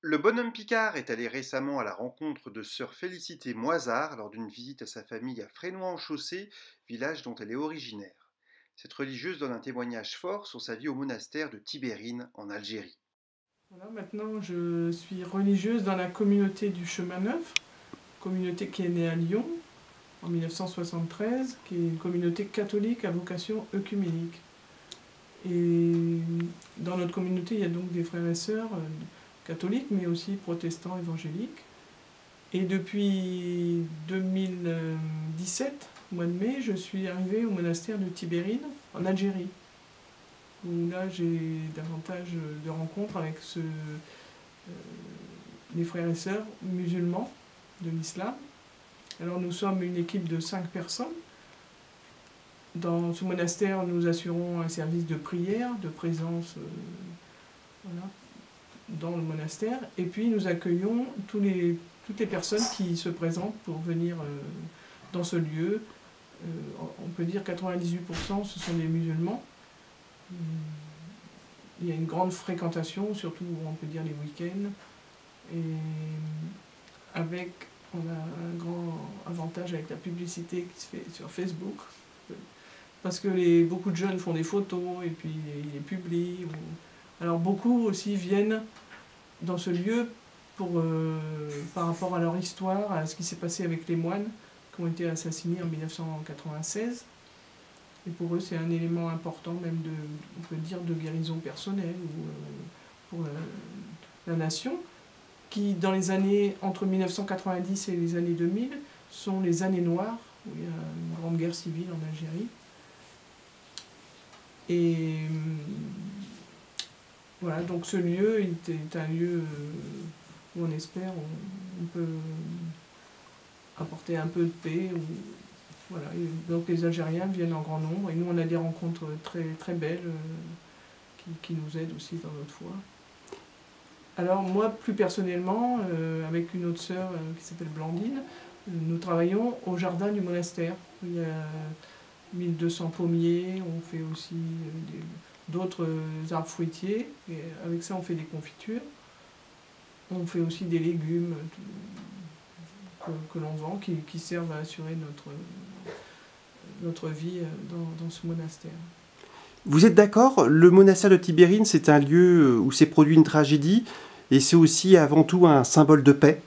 Le bonhomme Picard est allé récemment à la rencontre de sœur Félicité Moisard lors d'une visite à sa famille à Frénois-en-Chaussée, village dont elle est originaire. Cette religieuse donne un témoignage fort sur sa vie au monastère de Tibérine en Algérie. Voilà, maintenant, je suis religieuse dans la communauté du Chemin Neuf, communauté qui est née à Lyon en 1973, qui est une communauté catholique à vocation œcuménique. Et dans notre communauté, il y a donc des frères et sœurs catholiques, mais aussi protestants évangéliques. Et depuis 2017, au mois de mai, je suis arrivée au monastère de Tibérine, en Algérie, où là j'ai davantage de rencontres avec les frères et sœurs musulmans de l'islam. Alors nous sommes une équipe de 5 personnes. Dans ce monastère, nous assurons un service de prière, de présence voilà, dans le monastère. Et puis nous accueillons toutes les personnes qui se présentent pour venir dans ce lieu. On peut dire 98% ce sont des musulmans. Il y a une grande fréquentation, surtout on peut dire les week-ends. Et on a un grand avantage avec la publicité qui se fait sur Facebook. Parce que beaucoup de jeunes font des photos et puis ils les publient. Alors beaucoup aussi viennent dans ce lieu par rapport à leur histoire, à ce qui s'est passé avec les moines qui ont été assassinés en 1996. Et pour eux, c'est un élément important, même on peut dire, de guérison personnelle ou pour la nation, qui, dans les années entre 1990 et les années 2000, sont les années noires, où il y a une grande guerre civile en Algérie. Et voilà, donc ce lieu est un lieu où on espère, on peut apporter un peu de paix. Voilà, donc les Algériens viennent en grand nombre et nous on a des rencontres très, très belles qui nous aident aussi dans notre foi. Alors moi plus personnellement, avec une autre sœur qui s'appelle Blandine, nous travaillons au jardin du monastère. Il y a 1200 pommiers, on fait aussi d'autres arbres fruitiers, et avec ça on fait des confitures. On fait aussi des légumes que l'on vend, qui servent à assurer notre vie dans ce monastère. Vous êtes d'accord, le monastère de Tibérine, c'est un lieu où s'est produit une tragédie, et c'est aussi avant tout un symbole de paix?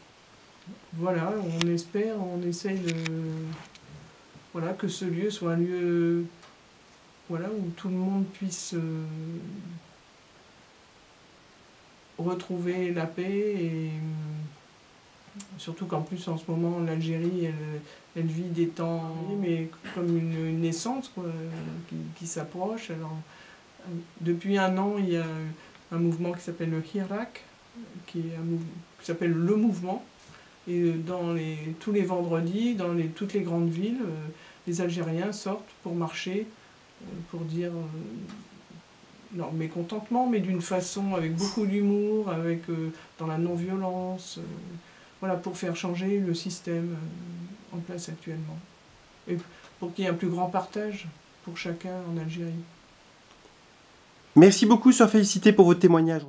Voilà, on espère, on essaye voilà, que ce lieu soit un lieu voilà, où tout le monde puisse retrouver la paix et surtout qu'en plus en ce moment l'Algérie elle vit des temps mais comme une naissance quoi, qui s'approche. Alors depuis un an il y a un mouvement qui s'appelle le Hirak qui s'appelle le mouvement et tous les vendredis dans toutes les grandes villes les Algériens sortent pour marcher pour dire leur mécontentement, mais d'une façon avec beaucoup d'humour, dans la non-violence, voilà, pour faire changer le système en place actuellement. Et pour qu'il y ait un plus grand partage pour chacun en Algérie. Merci beaucoup, sœur Félicité, pour votre témoignage.